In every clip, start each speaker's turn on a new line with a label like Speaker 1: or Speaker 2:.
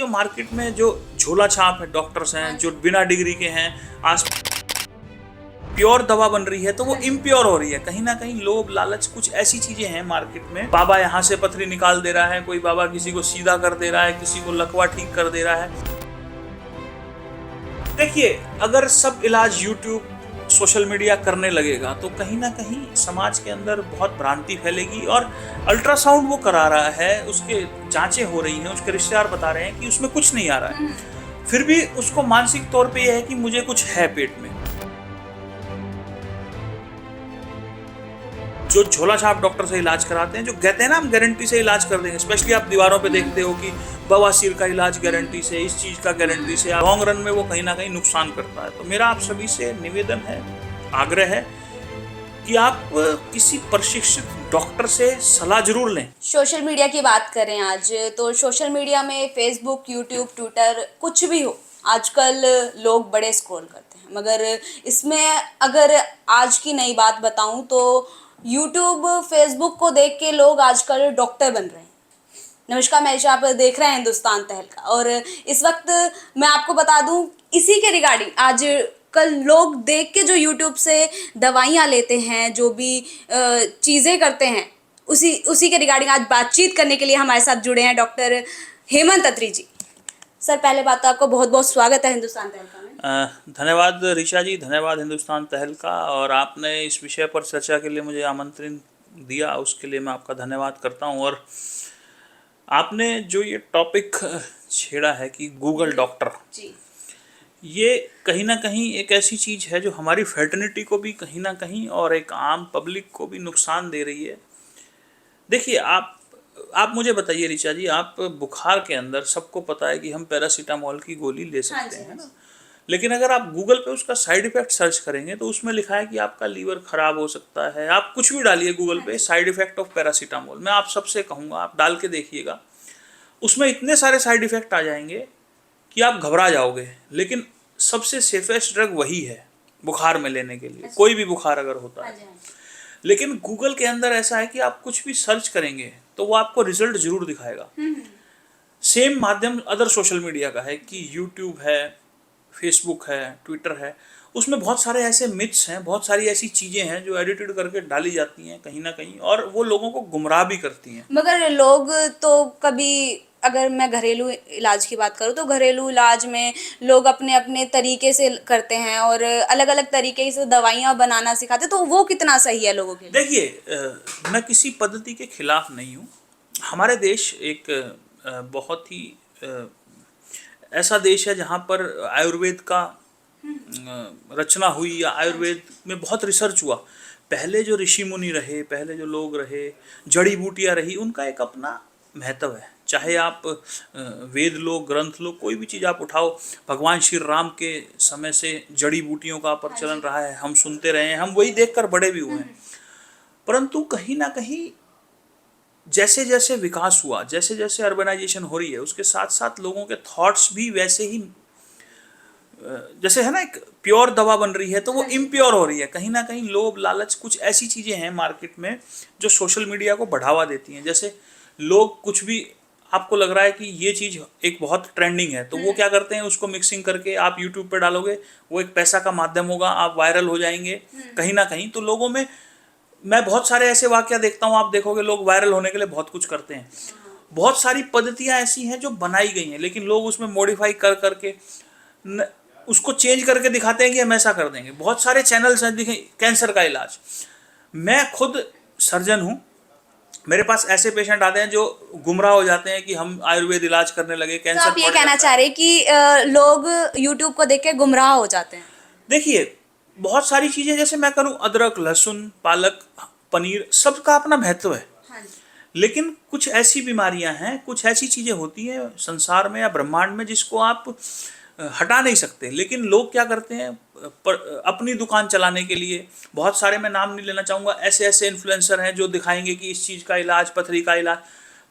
Speaker 1: जो मार्केट में जो झोला छाप है डॉक्टर्स हैं जो बिना डिग्री के हैं, आज प्योर दवा बन रही है तो वो इम्प्योर हो रही है। कहीं ना कहीं लोभ लालच कुछ ऐसी चीजें हैं मार्केट में। बाबा यहाँ से पथरी निकाल दे रहा है, कोई बाबा किसी को सीधा कर दे रहा है, किसी को लकवा ठीक कर दे रहा है। देखिए, अगर सब इलाज यूट्यूब सोशल मीडिया करने लगेगा तो कहीं ना कहीं समाज के अंदर बहुत भ्रांति फैलेगी। और अल्ट्रासाउंड वो करा रहा है, उसके जांचें हो रही हैं, उसके रिश्तेदार बता रहे हैं कि उसमें कुछ नहीं आ रहा है, फिर भी उसको मानसिक तौर पे यह है कि मुझे कुछ है पेट में। जो झोला छाप डॉक्टर से इलाज कराते हैं, जो कहते हैं ना हम गारंटी से इलाज कर देंगे, स्पेशली आप दीवारों पे देखते हो कि बवासीर का इलाज गारंटी से, इस चीज का गारंटी से, लॉन्ग रन में वो कहीं ना कहीं नुकसान करता है। तो मेरा आप सभी से निवेदन है, आग्रह है कि आप किसी प्रशिक्षित डॉक्टर से सलाह जरूर लें।
Speaker 2: सोशल मीडिया की बात करें आज तो सोशल मीडिया में फेसबुक, यूट्यूब, ट्विटर कुछ भी हो, आजकल लोग बड़े स्क्रॉल करते हैं। मगर इसमें अगर आज की नई बात बताऊं तो यूट्यूब, फेसबुक को देख के लोग आजकल डॉक्टर बन रहे हैं। नमस्कार, मैं आप देख रहे हैं हिंदुस्तान तहलका और इस वक्त मैं आपको बता दूं इसी के रिगार्डिंग आज कल लोग देख के जो यूट्यूब से दवाइयाँ लेते हैं, जो भी चीज़ें करते हैं, उसी के रिगार्डिंग आज बातचीत करने के लिए हमारे साथ जुड़े हैं डॉक्टर हेमंत अत्री जी। सर, पहले बात तो आपको बहुत बहुत स्वागत है हिंदुस्तान तहलका में।
Speaker 1: धन्यवाद ऋचा जी, धन्यवाद हिंदुस्तान तहलका, और आपने इस विषय पर चर्चा के लिए मुझे आमंत्रण दिया, उसके लिए मैं आपका धन्यवाद करता हूँ। और आपने जो ये टॉपिक छेड़ा है कि गूगल डॉक्टर
Speaker 2: जी,
Speaker 1: ये कहीं ना कहीं एक ऐसी चीज़ है जो हमारी फैटर्निटी को भी कहीं ना कहीं और एक आम पब्लिक को भी नुकसान दे रही है। देखिए, आप मुझे बताइए ऋचा जी, आप बुखार के अंदर सबको पता है कि हम पैरासीटामोल की गोली ले सकते हैं ना, लेकिन अगर आप गूगल पे उसका साइड इफेक्ट सर्च करेंगे तो उसमें लिखा है कि आपका लीवर खराब हो सकता है। आप कुछ भी डालिए गूगल पे, साइड इफेक्ट ऑफ पैरासीटामोल, मैं आप सबसे कहूँगा आप डाल के देखिएगा, उसमें इतने सारे साइड इफेक्ट आ जाएंगे कि आप घबरा जाओगे। लेकिन सबसे सेफेस्ट ड्रग वही है बुखार में लेने के लिए, कोई भी बुखार अगर होता है। लेकिन गूगल के अंदर ऐसा है कि आप कुछ भी सर्च करेंगे तो वो आपको रिजल्ट जरूर दिखाएगा। सेम माध्यम अदर सोशल मीडिया का है कि यूट्यूब है, फेसबुक है, ट्विटर है, उसमें बहुत सारे ऐसे मिथ्स हैं, बहुत सारी ऐसी चीज़ें हैं जो एडिटेड करके डाली जाती हैं कहीं ना कहीं, और वो लोगों को गुमराह भी करती हैं।
Speaker 2: मगर लोग तो कभी, अगर मैं घरेलू इलाज की बात करूँ तो घरेलू इलाज में लोग अपने अपने तरीके से करते हैं और अलग अलग तरीके से दवाइयाँ बनाना सिखाते हैं, तो वो कितना सही है लोगों के लिए?
Speaker 1: देखिए, मैं किसी पद्धति के खिलाफ नहीं हूँ। हमारे देश एक बहुत ही ऐसा देश है जहाँ पर आयुर्वेद का रचना हुई, या आयुर्वेद में बहुत रिसर्च हुआ। पहले जो ऋषि मुनि रहे, पहले जो लोग रहे, जड़ी बूटियाँ रही, उनका एक अपना महत्व है। चाहे आप वेद लो, ग्रंथ लो, कोई भी चीज़ आप उठाओ, भगवान श्री राम के समय से जड़ी बूटियों का प्रचलन रहा है, हम सुनते रहे हैं, हम वही देखकर बड़े भी हुए हैं। परंतु कहीं ना कहीं जैसे जैसे विकास हुआ, जैसे जैसे अर्बनाइजेशन हो रही है, उसके साथ साथ लोगों के थॉट्स भी वैसे ही, जैसे है ना, एक प्योर दवा बन रही है तो वो इम्प्योर हो रही है। कहीं ना कहीं लोभ लालच कुछ ऐसी चीज़ें हैं मार्केट में जो सोशल मीडिया को बढ़ावा देती हैं। जैसे लोग कुछ भी, आपको लग रहा है कि ये चीज़ एक बहुत ट्रेंडिंग है, तो वो क्या करते हैं, उसको मिक्सिंग करके आप यूट्यूब पे डालोगे, वो एक पैसा का माध्यम होगा, आप वायरल हो जाएंगे कहीं ना कहीं। तो लोगों में मैं बहुत सारे ऐसे वाक़या देखता हूँ, आप देखोगे लोग वायरल होने के लिए बहुत कुछ करते हैं। बहुत सारी पद्धतियाँ ऐसी हैं जो बनाई गई हैं, लेकिन लोग उसमें मॉडिफाई कर करके उसको चेंज करके दिखाते हैं कि हम ऐसा कर देंगे। बहुत सारे चैनल्स हैं, देखें, कैंसर का इलाज, मैं खुद सर्जन हूँ, मेरे पास ऐसे पेशेंट आते हैं जो गुमराह हो जाते हैं कि हम आयुर्वेद इलाज करने लगे, कैंसर।
Speaker 2: तो आप ये कहना चाह रहे हैं कि लोग यूट्यूब को देख के गुमराह हो जाते हैं?
Speaker 1: देखिए, बहुत सारी चीज़ें, जैसे मैं करूँ, अदरक, लहसुन, पालक, पनीर, सबका अपना महत्व है। लेकिन कुछ ऐसी बीमारियां हैं, कुछ ऐसी चीज़ें होती हैं संसार में या ब्रह्मांड में जिसको आप हटा नहीं सकते। लेकिन लोग क्या करते हैं, अपनी दुकान चलाने के लिए, बहुत सारे, मैं नाम नहीं लेना चाहूँगा, ऐसे ऐसे इन्फ्लुएंसर हैं जो दिखाएंगे कि इस चीज़ का इलाज, पथरी का इलाज,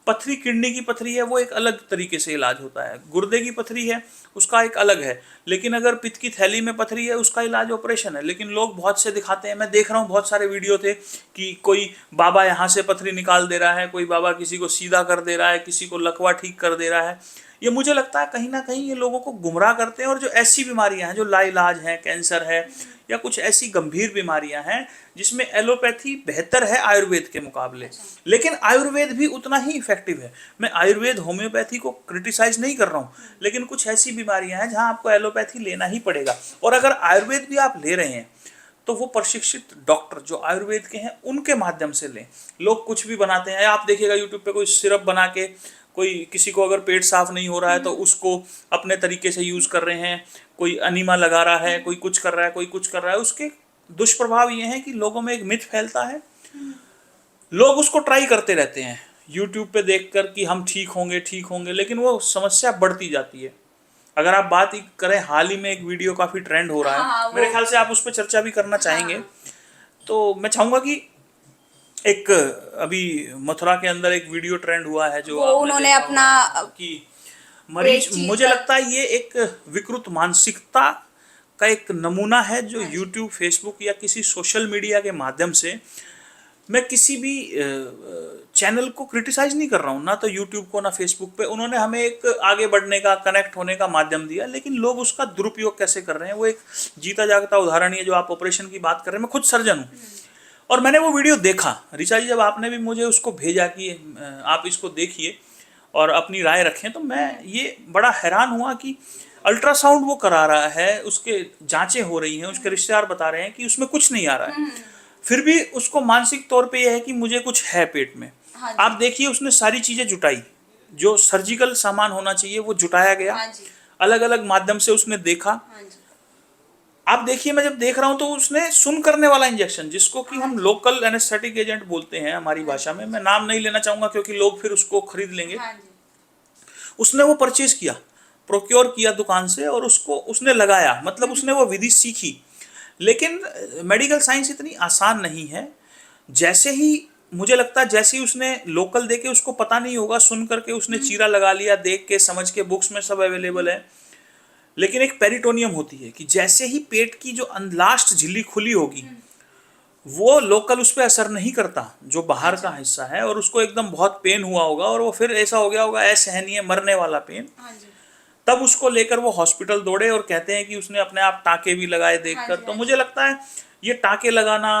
Speaker 1: पथरी किडनी की पथरी है वो एक अलग तरीके से इलाज होता है, गुर्दे की पथरी है उसका एक अलग है, लेकिन अगर पित्त की थैली में पथरी है उसका इलाज ऑपरेशन है। लेकिन लोग बहुत से दिखाते हैं, मैं देख रहा हूँ बहुत सारे वीडियो थे कि कोई बाबा यहाँ से पथरी निकाल दे रहा है, कोई बाबा किसी को सीधा कर दे रहा है, किसी को लकवा ठीक कर दे रहा है। ये मुझे लगता है कहीं ना कहीं ये लोगों को गुमराह करते हैं। और जो ऐसी बीमारियां हैं जो लाइलाज हैं, कैंसर है या कुछ ऐसी गंभीर बीमारियां हैं जिसमें एलोपैथी बेहतर है आयुर्वेद के मुकाबले, लेकिन आयुर्वेद भी उतना ही इफेक्टिव है। मैं आयुर्वेद होम्योपैथी को क्रिटिसाइज नहीं कर रहा हूँ, लेकिन कुछ ऐसी बीमारियां हैं जहां आपको एलोपैथी लेना ही पड़ेगा। और अगर आयुर्वेद भी आप ले रहे हैं तो वो प्रशिक्षित डॉक्टर जो आयुर्वेद के हैं उनके माध्यम से लें। लोग कुछ भी बनाते हैं, आप देखिएगा यूट्यूब पे कोई सिरप बना के, कोई किसी को अगर पेट साफ नहीं हो रहा है तो उसको अपने तरीके से यूज़ कर रहे हैं, कोई अनीमा लगा रहा है, कोई कुछ कर रहा है, कोई कुछ कर रहा है। उसके दुष्प्रभाव ये हैं कि लोगों में एक मिथ फैलता है, लोग उसको ट्राई करते रहते हैं यूट्यूब पे देखकर कि हम ठीक होंगे ठीक होंगे, लेकिन वो समस्या बढ़ती जाती है। अगर आप बात ही करें, हाल ही में एक वीडियो काफ़ी ट्रेंड हो रहा है,
Speaker 2: हाँ,
Speaker 1: मेरे ख्याल से आप उस पर चर्चा भी करना चाहेंगे। तो मैं चाहूँगा कि एक अभी मथुरा के अंदर एक वीडियो ट्रेंड हुआ है जो
Speaker 2: वो
Speaker 1: आपने
Speaker 2: उन्होंने
Speaker 1: देखा
Speaker 2: अपना
Speaker 1: होगा कि मरीज,
Speaker 2: पेट चीर
Speaker 1: मुझे
Speaker 2: कर-
Speaker 1: लगता है ये एक विकृत मानसिकता का एक नमूना है जो यूट्यूब, फेसबुक या किसी सोशल मीडिया के माध्यम से, मैं किसी भी चैनल को क्रिटिसाइज नहीं कर रहा हूँ, ना तो यूट्यूब को ना फेसबुक पे, उन्होंने हमें एक आगे बढ़ने का, कनेक्ट होने का माध्यम दिया, लेकिन लोग उसका दुरुपयोग कैसे कर रहे हैं वो एक जीता जागता उदाहरण ही है। जो आप ऑपरेशन की बात कर रहे हैं, मैं खुद सर्जन हूँ और मैंने वो वीडियो देखा। ऋचा जी, जब आपने भी मुझे उसको भेजा कि आप इसको देखिए और अपनी राय रखें, तो मैं ये बड़ा हैरान हुआ कि अल्ट्रासाउंड वो करा रहा है, उसके जांचें हो रही हैं, उसके रिश्तेदार बता रहे हैं कि उसमें कुछ नहीं आ रहा है, फिर भी उसको मानसिक तौर पे यह है कि मुझे कुछ है पेट में।
Speaker 2: हाँ जी।
Speaker 1: आप देखिए, उसने सारी चीज़ें जुटाई, जो सर्जिकल सामान होना चाहिए वो जुटाया गया,
Speaker 2: हाँ जी।
Speaker 1: अलग अलग माध्यम से उसने देखा।
Speaker 2: हाँ जी।
Speaker 1: आप देखिए, मैं जब देख रहा हूं तो उसने सुन करने वाला इंजेक्शन, जिसको कि हम लोकल एनेस्थेटिक एजेंट बोलते हैं हमारी भाषा में, मैं नाम नहीं लेना चाहूंगा क्योंकि लोग फिर उसको खरीद लेंगे,
Speaker 2: हाँ जी।
Speaker 1: उसने वो परचेज किया, प्रोक्योर किया दुकान से और उसको उसने लगाया, मतलब उसने वो विधि सीखी। लेकिन मेडिकल साइंस इतनी आसान नहीं है। जैसे ही, मुझे लगता है जैसे ही उसने लोकल देके, उसको पता नहीं होगा, सुन करके उसने चीरा लगा लिया, देख के समझ के, बुक्स में सब अवेलेबल है। लेकिन एक पेरिटोनियम होती है कि जैसे ही पेट की जो लास्ट झिल्ली खुली होगी, वो लोकल उस पर असर नहीं करता, जो बाहर का हिस्सा है, और उसको एकदम बहुत पेन हुआ होगा और वो फिर ऐसा हो गया होगा असहनीय मरने वाला पेन।
Speaker 2: हाँ जी।
Speaker 1: तब उसको लेकर वो हॉस्पिटल दौड़े और कहते हैं कि उसने अपने आप टाँके भी लगाए देखकर। तो मुझे लगता है ये टाँके लगाना,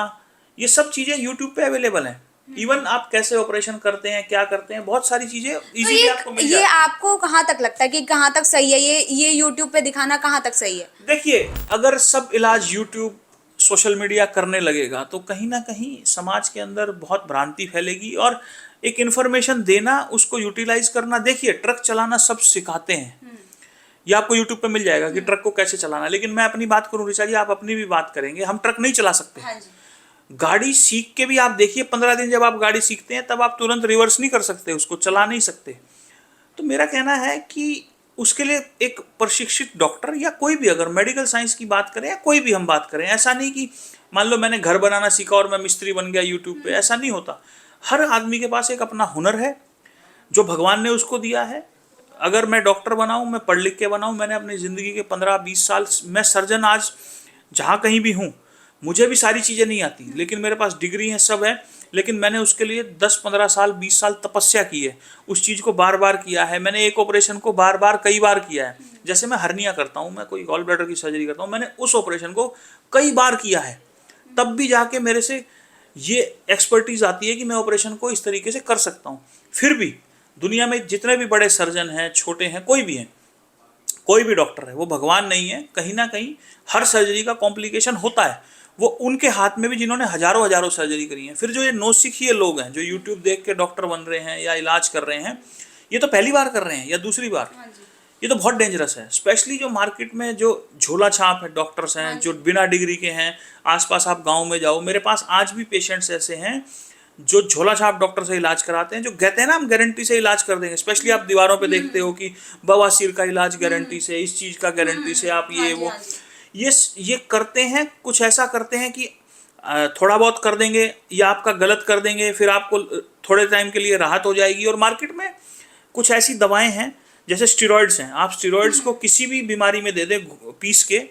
Speaker 1: ये सब चीज़ें यूट्यूब पे अवेलेबल हैं। इवन आप कैसे ऑपरेशन करते हैं, क्या करते हैं, बहुत सारी चीज़ें
Speaker 2: तो
Speaker 1: इजीली आपको मिल
Speaker 2: ये
Speaker 1: जाती हैं।
Speaker 2: आपको कहाँ तक लगता है कि कहाँ तक सही है, ये यूट्यूब पे दिखाना कहाँ तक सही है?
Speaker 1: देखिए, अगर सब इलाज यूट्यूब, सोशल मीडिया करने लगेगा तो कहीं ना कहीं समाज के अंदर बहुत भ्रांति फैलेगी। और एक इन्फॉर्मेशन देना, उसको यूटिलाइज करना, देखिए ट्रक चलाना सब सिखाते हैं, ये आपको यूट्यूब पे मिल जाएगा कि ट्रक को कैसे चलाना है। लेकिन मैं अपनी बात करूं ऋचा जी, आप अपनी भी बात करेंगे, हम ट्रक नहीं चला सकते।
Speaker 2: हाँ जी।
Speaker 1: गाड़ी सीख के भी आप देखिए, 15 दिन जब आप गाड़ी सीखते हैं तब आप तुरंत रिवर्स नहीं कर सकते, उसको चला नहीं सकते। तो मेरा कहना है कि उसके लिए एक प्रशिक्षित डॉक्टर या कोई भी, अगर मेडिकल साइंस की बात करें या कोई भी हम बात करें, ऐसा नहीं कि मान लो मैंने घर बनाना सीखा और मैं मिस्त्री बन गया यूट्यूब पे, ऐसा नहीं होता। हर आदमी के पास एक अपना हुनर है जो भगवान ने उसको दिया है। अगर मैं डॉक्टर बनाऊं, मैं पढ़ लिख के बनाऊं, मैंने अपनी ज़िंदगी के 15-20 साल, मैं सर्जन आज जहाँ कहीं भी हूँ, मुझे भी सारी चीज़ें नहीं आती, लेकिन मेरे पास डिग्री है, सब है, लेकिन मैंने उसके लिए 10-15 साल, 20 साल तपस्या की है, उस चीज़ को बार बार किया है। मैंने एक ऑपरेशन को बार बार कई बार किया है। जैसे मैं हर्निया करता हूँ, मैं कोई गॉल ब्लैडर की सर्जरी करता हूँ, मैंने उस ऑपरेशन को कई बार किया है, तब भी जाके मेरे से ये एक्सपर्टीज आती है कि मैं ऑपरेशन को इस तरीके से कर सकता हूँ। फिर भी दुनिया में जितने भी बड़े सर्जन हैं, छोटे हैं, कोई भी हैं, कोई भी डॉक्टर है, वो भगवान नहीं है। कहीं ना कहीं हर सर्जरी का कॉम्प्लिकेशन होता है, वो उनके हाथ में भी जिन्होंने हजारों हजारों सर्जरी करी है। फिर जो ये नौसिखिए लोग हैं जो यूट्यूब देख के डॉक्टर बन रहे हैं या इलाज कर रहे हैं, ये तो पहली बार कर रहे हैं या दूसरी बार, ये तो बहुत डेंजरस है। स्पेशली जो मार्केट में जो झोला छाप है डॉक्टर्स हैं, जो बिना डिग्री के हैं, आसपास आप गांव में जाओ, मेरे पास आज भी पेशेंट्स ऐसे हैं जो झोला छाप डॉक्टर से इलाज कराते हैं, जो कहते हैं ना हम गारंटी से इलाज कर देंगे। स्पेशली आप दीवारों पे देखते हो कि बवासीर का इलाज गारंटी से, इस चीज़ का गारंटी से, आप ये वो ये करते हैं। कुछ ऐसा करते हैं कि थोड़ा बहुत कर देंगे या आपका गलत कर देंगे, फिर आपको थोड़े टाइम के लिए राहत हो जाएगी। और मार्केट में कुछ ऐसी दवाएं हैं, जैसे स्टेरॉइड्स हैं, आप स्टेरॉइड्स को किसी भी बीमारी में दे दें पीस के,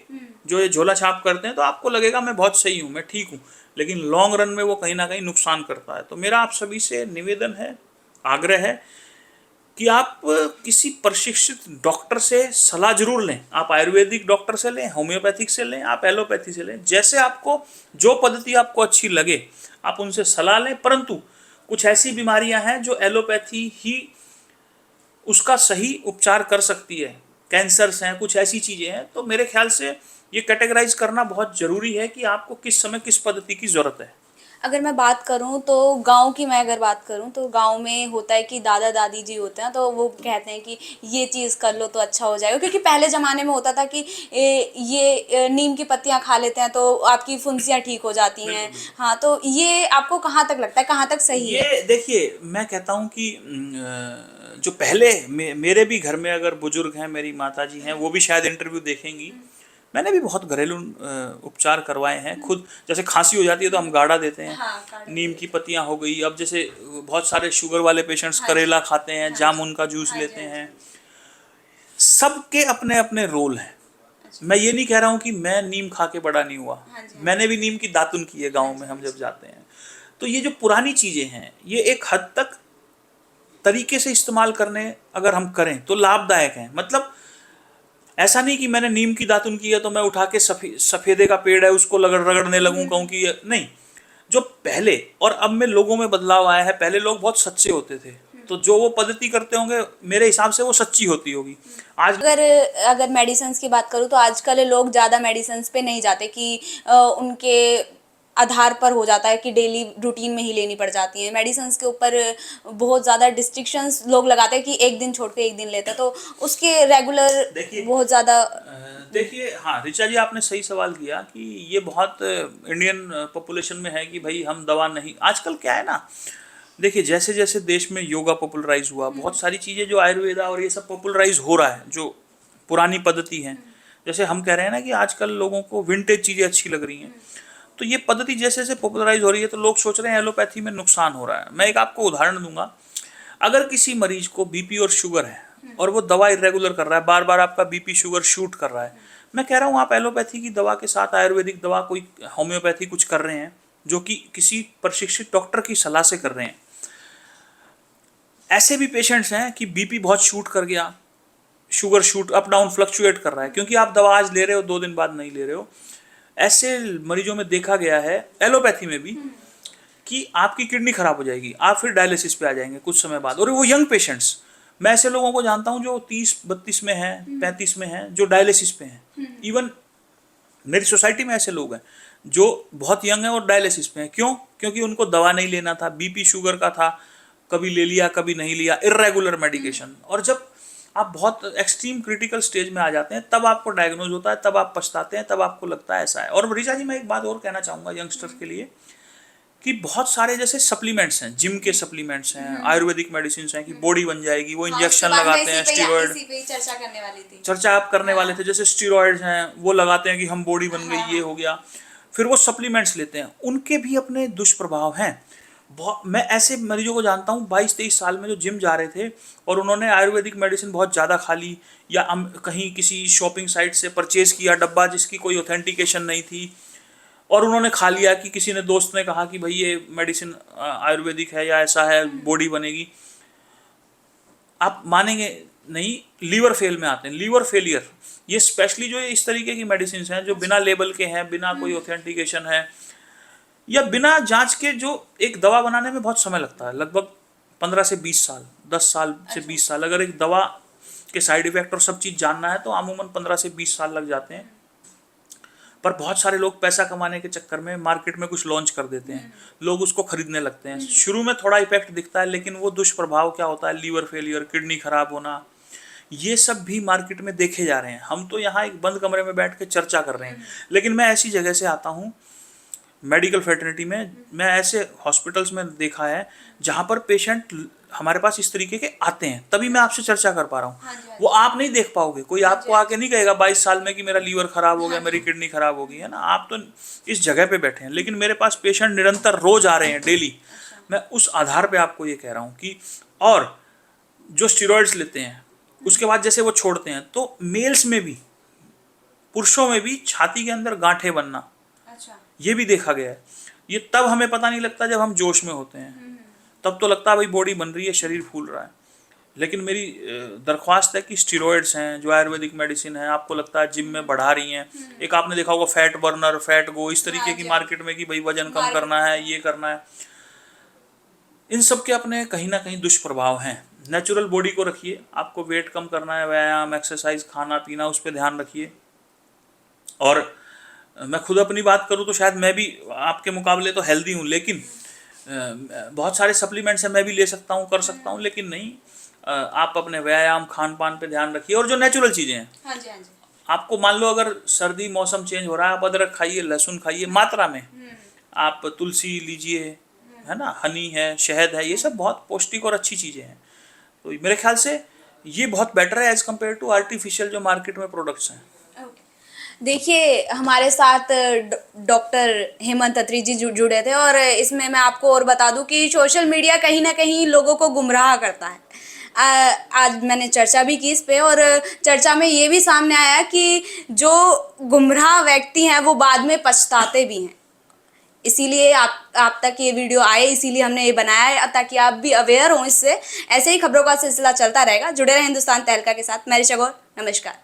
Speaker 1: जो ये झोला छाप करते हैं, तो आपको लगेगा मैं बहुत सही हूँ, मैं ठीक हूँ, लेकिन लॉन्ग रन में वो कहीं ना कहीं नुकसान करता है। तो मेरा आप सभी से निवेदन है, आग्रह है कि आप किसी प्रशिक्षित डॉक्टर से सलाह जरूर लें। आप आयुर्वेदिक डॉक्टर से लें, होम्योपैथिक से लें, आप एलोपैथी से लें, जैसे आपको जो पद्धति आपको अच्छी लगे आप उनसे सलाह लें। परंतु कुछ ऐसी बीमारियां हैं जो एलोपैथी ही उसका सही उपचार कर सकती है। कैंसर्स हैं, कुछ ऐसी चीज़ें हैं। तो मेरे ख्याल से ये कैटेगराइज करना बहुत ज़रूरी है कि आपको किस समय किस पद्धति की ज़रूरत है।
Speaker 2: अगर मैं बात करूं तो गांव की, मैं अगर बात करूं तो गांव में होता है कि दादा दादी जी होते हैं तो वो कहते हैं कि ये चीज़ कर लो तो अच्छा हो जाएगा, क्योंकि पहले ज़माने में होता था कि नीम की पत्तियां खा लेते हैं तो आपकी फुंसियां ठीक हो जाती हैं। हाँ, तो ये आपको कहाँ तक लगता है, कहाँ तक सही है?
Speaker 1: ये देखिए, मैं कहता हूँ कि जो पहले मेरे भी घर में अगर बुजुर्ग हैं, मेरी माता जी हैं, वो भी शायद इंटरव्यू देखेंगी। मैंने भी बहुत घरेलू उपचार करवाए हैं खुद। जैसे खांसी हो जाती है तो हम गाढ़ा देते हैं,
Speaker 2: हाँ,
Speaker 1: नीम की पत्तियां हो गई। अब जैसे बहुत सारे शुगर वाले पेशेंट्स
Speaker 2: हाँ
Speaker 1: करेला खाते हैं,
Speaker 2: हाँ
Speaker 1: जामुन का जूस
Speaker 2: हाँ
Speaker 1: लेते
Speaker 2: हाँ
Speaker 1: हैं। सबके अपने अपने रोल हैं। मैं ये नहीं कह रहा हूँ कि मैं नीम खा के बड़ा नहीं हुआ।
Speaker 2: हाँ
Speaker 1: मैंने भी नीम की दातुन की है गाँव में हम जब जाते हैं। तो ये जो पुरानी चीज़ें हैं ये एक हद तक तरीके से इस्तेमाल करने अगर हम करें तो लाभदायक हैं। मतलब ऐसा नहीं कि मैंने नीम की दातुन की है तो मैं उठा के सफेदे का पेड़ है उसको रगड़ने लगूं, कहूँ कि नहीं। जो पहले और अब में लोगों में बदलाव आया है। पहले लोग बहुत सच्चे होते थे, तो जो वो पद्धति करते होंगे मेरे हिसाब से वो सच्ची होती होगी। आज
Speaker 2: अगर अगर मेडिसिन की बात करूँ तो आजकल लोग ज़्यादा मेडिसिन पे नहीं जाते कि उनके आधार पर हो जाता है कि डेली रूटीन में ही लेनी पड़ जाती हैं। मेडिसिन के ऊपर बहुत ज़्यादा डिस्ट्रिक्शंस लोग लगाते हैं कि एक दिन छोड़ के एक दिन लेते हैं, तो उसके रेगुलर
Speaker 1: देखिए
Speaker 2: बहुत ज़्यादा।
Speaker 1: देखिए, हाँ ऋचा जी, आपने सही सवाल किया कि ये बहुत इंडियन पॉपुलेशन में है कि भाई हम दवा नहीं। आजकल क्या है ना, देखिए जैसे जैसे देश में योगा पॉपुलराइज हुआ, बहुत सारी चीज़ें जो आयुर्वेदा और ये सब पॉपुलराइज हो रहा है, जो पुरानी पद्धति है। जैसे हम कह रहे हैं ना कि आजकल लोगों को विंटेज चीज़ें अच्छी लग रही हैं, तो ये पद्धति जैसे जैसे पॉपुलराइज हो रही है तो लोग सोच रहे हैं एलोपैथी में नुकसान हो रहा है। मैं एक आपको उदाहरण दूंगा। अगर किसी मरीज को बीपी और शुगर है और वो दवा इरेगुलर कर रहा है, बार बार आपका बीपी शुगर शूट कर रहा है, मैं कह रहा हूँ आप एलोपैथी की दवा के साथ आयुर्वेदिक दवा, कोई होम्योपैथी कुछ कर रहे हैं जो कि किसी प्रशिक्षित डॉक्टर की सलाह से कर रहे हैं। ऐसे भी पेशेंट्स हैं कि बीपी बहुत शूट कर गया, sugar shoot up down fluctuate कर रहा है, क्योंकि आप दवा आज ले रहे हो 2 दिन बाद नहीं ले रहे हो। ऐसे मरीजों में देखा गया है एलोपैथी में भी कि आपकी किडनी खराब हो जाएगी, आप फिर डायलिसिस पे आ जाएंगे कुछ समय बाद। और वो यंग पेशेंट्स, मैं ऐसे लोगों को जानता हूँ जो 30-32 में हैं, 35 में हैं, जो डायलिसिस पे हैं। इवन मेरी सोसाइटी में ऐसे लोग हैं जो बहुत यंग हैं और डायलिसिस पे हैं। क्यों? क्योंकि उनको दवा नहीं लेना था, बीपी शुगर का था, कभी ले लिया कभी नहीं लिया, इर्रेगुलर मेडिकेशन। और जब आप बहुत एक्सट्रीम क्रिटिकल स्टेज में आ जाते हैं तब आपको डायग्नोज होता है, तब आप पछताते हैं, तब आपको लगता है ऐसा है। और ऋचा जी, मैं एक बात और कहना चाहूँगा यंगस्टर्स के लिए कि बहुत सारे जैसे सप्लीमेंट्स हैं, जिम के सप्लीमेंट्स हैं, आयुर्वेदिक मेडिसिन हैं कि बॉडी बन जाएगी, वो इंजेक्शन लगाते हैं, स्टीरॉयड।
Speaker 2: चर्चा करने वाली थी,
Speaker 1: चर्चा आप करने वाले थे, जैसे स्टीरॉयड्स हैं वो लगाते हैं कि हम बॉडी बन गई, ये हो गया। फिर वो सप्लीमेंट्स लेते हैं, उनके भी अपने दुष्प्रभाव हैं। बहुत, मैं ऐसे मरीजों को जानता हूँ 22-23 साल में जो जिम जा रहे थे और उन्होंने आयुर्वेदिक मेडिसिन बहुत ज़्यादा खा ली, या कहीं किसी शॉपिंग साइट से परचेज किया डब्बा जिसकी कोई ऑथेंटिकेशन नहीं थी, और उन्होंने खा लिया कि किसी ने, दोस्त ने कहा कि भाई ये मेडिसिन आयुर्वेदिक है या ऐसा है, बॉडी बनेगी। आप मानेंगे नहीं, लीवर फेल में आते हैं, लीवर फेलियर। ये स्पेशली जो इस तरीके की मेडिसिन हैं जो बिना लेबल के हैं, बिना कोई ऑथेंटिकेशन है या बिना जांच के, जो एक दवा बनाने में बहुत समय लगता है, लगभग 15 से 20 साल, 10 साल से 20 साल। अगर एक दवा के साइड इफेक्ट और सब चीज़ जानना है तो अमूमन 15 से 20 साल लग जाते हैं। पर बहुत सारे लोग पैसा कमाने के चक्कर में मार्केट में कुछ लॉन्च कर देते हैं, लोग उसको खरीदने लगते हैं। शुरू में थोड़ा इफेक्ट दिखता है, लेकिन वो दुष्प्रभाव क्या होता है, लीवर फेलियर, किडनी खराब होना, ये सब भी मार्केट में देखे जा रहे हैं। हम तो यहाँ एक बंद कमरे में बैठ के चर्चा कर रहे हैं, लेकिन मैं ऐसी जगह से आता हूँ, मेडिकल फैटर्निटी में, मैं ऐसे हॉस्पिटल्स में देखा है जहाँ पर पेशेंट हमारे पास इस तरीके के आते हैं, तभी मैं आपसे चर्चा कर पा रहा हूँ। वो आप नहीं देख पाओगे, कोई आपको आके नहीं कहेगा 22 साल में कि मेरा लीवर खराब हो गया, मेरी किडनी खराब हो गई, है ना। आप तो इस जगह पे बैठे हैं, लेकिन मेरे पास पेशेंट निरंतर रोज आ रहे हैं, डेली। मैं उस आधार पे आपको ये कह रहा हूँ कि, और जो स्टीरॉयड्स लेते हैं उसके बाद जैसे वो छोड़ते हैं, तो मेल्स में भी, पुरुषों में भी छाती के अंदर गांठें बनना, ये भी देखा गया है। ये तब हमें पता नहीं लगता जब हम जोश में होते हैं, तब तो लगता है भाई बॉडी बन रही है, शरीर फूल रहा है। लेकिन मेरी दरख्वास्त है कि स्टीरॉयड्स हैं, जो आयुर्वेदिक मेडिसिन है, आपको लगता है जिम में बढ़ा रही हैं, एक आपने देखा होगा फैट बर्नर, फैट गो, इस तरीके की मार्केट में कि भाई वजन कम करना है, ये करना है, इन सब के अपने कहीं ना कहीं दुष्प्रभाव हैं। नेचुरल बॉडी को रखिए, आपको वेट कम करना है, व्यायाम, एक्सरसाइज, खाना पीना, उस पर ध्यान रखिए। और मैं खुद अपनी बात करूँ तो शायद मैं भी आपके मुकाबले तो हेल्दी हूँ, लेकिन बहुत सारे सप्लीमेंट्स हैं, मैं भी ले सकता हूँ, कर सकता हूँ, लेकिन नहीं, आप अपने व्यायाम, खान पान पे ध्यान रखिए। और जो नेचुरल चीज़ें हैं,
Speaker 2: हाँ जी, हाँ जी।
Speaker 1: आपको मान लो अगर सर्दी मौसम चेंज हो रहा है, आप अदरक खाइए, लहसुन खाइए मात्रा में, आप तुलसी लीजिए, है ना, हनी है, शहद है, ये सब बहुत पौष्टिक और अच्छी चीज़ें हैं। तो मेरे ख्याल से ये बहुत बेटर है एज़ कम्पेयर टू आर्टिफिशियल जो मार्केट में प्रोडक्ट्स हैं।
Speaker 2: देखिए हमारे साथ डॉक्टर हेमंत अत्री जी जुड़े थे, और इसमें मैं आपको और बता दूं कि सोशल मीडिया कहीं ना कहीं लोगों को गुमराह करता है। आज मैंने चर्चा भी की इस पे, और चर्चा में ये भी सामने आया कि जो गुमराह व्यक्ति हैं वो बाद में पछताते भी हैं। इसीलिए आप तक ये वीडियो आए, इसीलिए हमने ये बनाया है ताकि आप भी अवेयर हों इससे। ऐसे ही खबरों का सिलसिला चलता रहेगा। जुड़े रहें हिंदुस्तान तहलका के साथ। मैं ऋचा गौर, नमस्कार।